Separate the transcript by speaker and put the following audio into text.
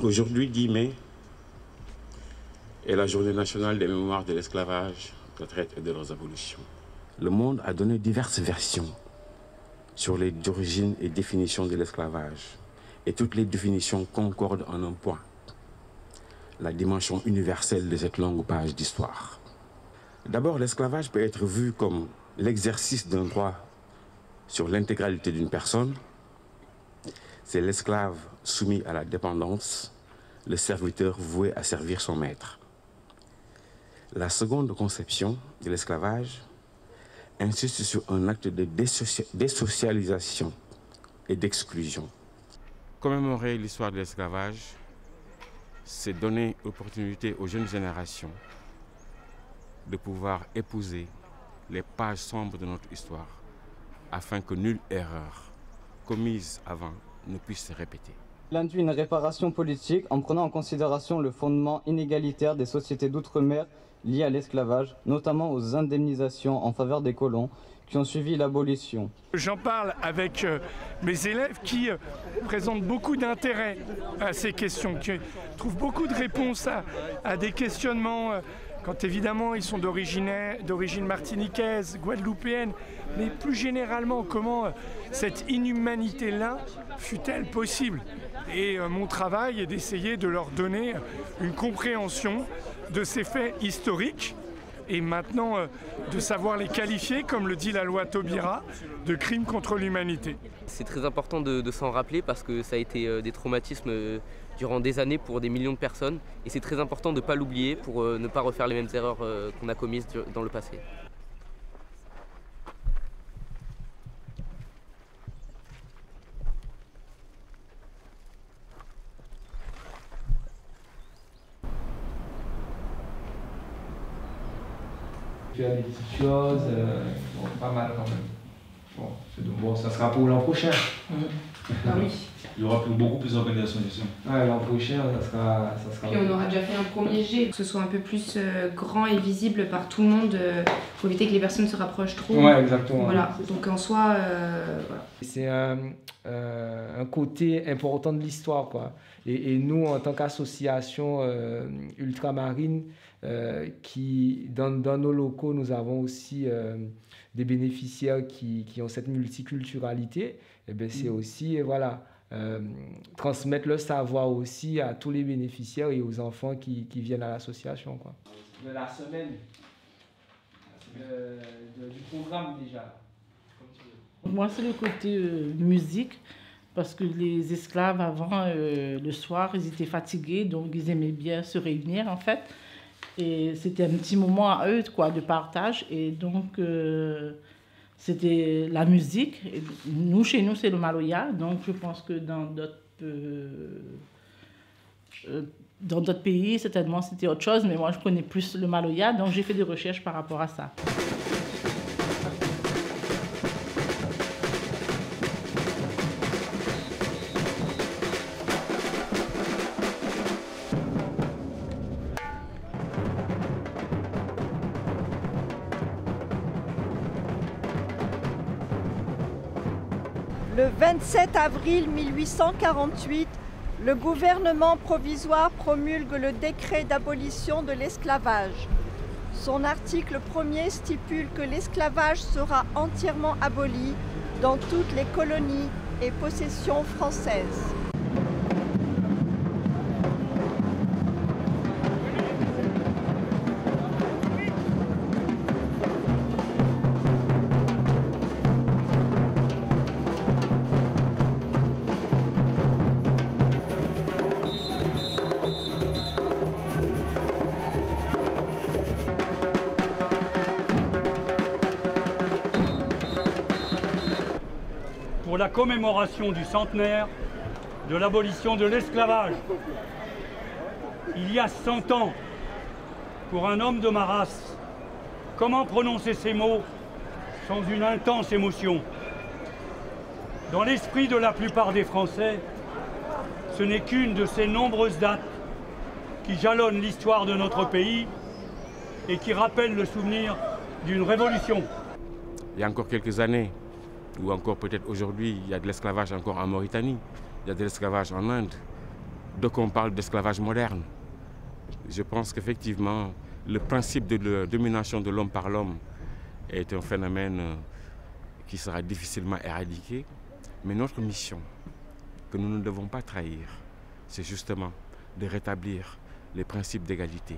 Speaker 1: Aujourd'hui, 10 mai, est la journée nationale des mémoires de l'esclavage, de la traite et de leurs abolitions. Le monde a donné diverses versions sur les origines et définitions de l'esclavage. Et toutes les définitions concordent en un point: la dimension universelle de cette longue page d'histoire. D'abord, l'esclavage peut être vu comme l'exercice d'un droit sur l'intégralité d'une personne. C'est l'esclave soumis à la dépendance, le serviteur voué à servir son maître. La seconde conception de l'esclavage insiste sur un acte de désocialisation et d'exclusion. Commémorer l'histoire de l'esclavage, c'est donner l'opportunité aux jeunes générations de pouvoir épouser les pages sombres de notre histoire afin que nulle erreur commise avant ne puisse se répéter.
Speaker 2: Il induit une réparation politique en prenant en considération le fondement inégalitaire des sociétés d'outre-mer liées à l'esclavage, notamment aux indemnisations en faveur des colons qui ont suivi l'abolition.
Speaker 3: J'en parle avec mes élèves qui présentent beaucoup d'intérêt à ces questions, qui trouvent beaucoup de réponses à des questionnements quand évidemment ils sont d'origine martiniquaise, guadeloupéenne, mais plus généralement comment cette inhumanité-là fut-elle possible. Et mon travail est d'essayer de leur donner une compréhension de ces faits historiques et maintenant de savoir les qualifier, comme le dit la loi Taubira, de crimes contre l'humanité.
Speaker 4: C'est très important de s'en rappeler parce que ça a été des traumatismes durant des années pour des millions de personnes et c'est très important de ne pas l'oublier pour ne pas refaire les mêmes erreurs qu'on a commises dans le passé.
Speaker 5: Faire des petites choses, bon, pas mal quand même. Bon, ça sera pour l'an prochain.
Speaker 6: Ah oui.
Speaker 7: Il y aura beaucoup plus d'organisations ici.
Speaker 5: Ouais, l'an prochain, ça sera.
Speaker 6: Puis on aura déjà fait un premier jet, que ce soit un peu plus grand et visible par tout le monde, pour éviter que les personnes se rapprochent trop.
Speaker 5: Ouais, exactement.
Speaker 6: Voilà, donc en soi, voilà.
Speaker 5: C'est un côté important de l'histoire, quoi. Et nous, en tant qu'association ultramarine, qui dans nos locaux, nous avons aussi des bénéficiaires qui ont cette multiculturalité. Et bien, c'est aussi, voilà, transmettre le savoir aussi à tous les bénéficiaires et aux enfants qui viennent à l'association, quoi. De la semaine, du programme déjà.
Speaker 8: Moi, c'est le côté musique, parce que les esclaves, avant, le soir, ils étaient fatigués, donc ils aimaient bien se réunir, en fait. Et c'était un petit moment à eux, quoi, de partage. Et donc, c'était la musique. Et nous, chez nous, c'est le maloya. Donc, je pense que dans d'autres pays, certainement, c'était autre chose. Mais moi, je connais plus le maloya. Donc, j'ai fait des recherches par rapport à ça.
Speaker 9: Le 27 avril 1848, le gouvernement provisoire promulgue le décret d'abolition de l'esclavage. Son article 1er stipule que l'esclavage sera entièrement aboli dans toutes les colonies et possessions françaises.
Speaker 10: Pour la commémoration du centenaire de l'abolition de l'esclavage. Il y a 100 ans, pour un homme de ma race, comment prononcer ces mots sans une intense émotion? Dans l'esprit de la plupart des Français, ce n'est qu'une de ces nombreuses dates qui jalonnent l'histoire de notre pays et qui rappellent le souvenir d'une révolution.
Speaker 1: Il y a encore quelques années, ou encore peut-être aujourd'hui, il y a de l'esclavage encore en Mauritanie, il y a de l'esclavage en Inde. Donc on parle d'esclavage moderne. Je pense qu'effectivement, le principe de la domination de l'homme par l'homme est un phénomène qui sera difficilement éradiqué. Mais notre mission, que nous ne devons pas trahir, c'est justement de rétablir les principes d'égalité.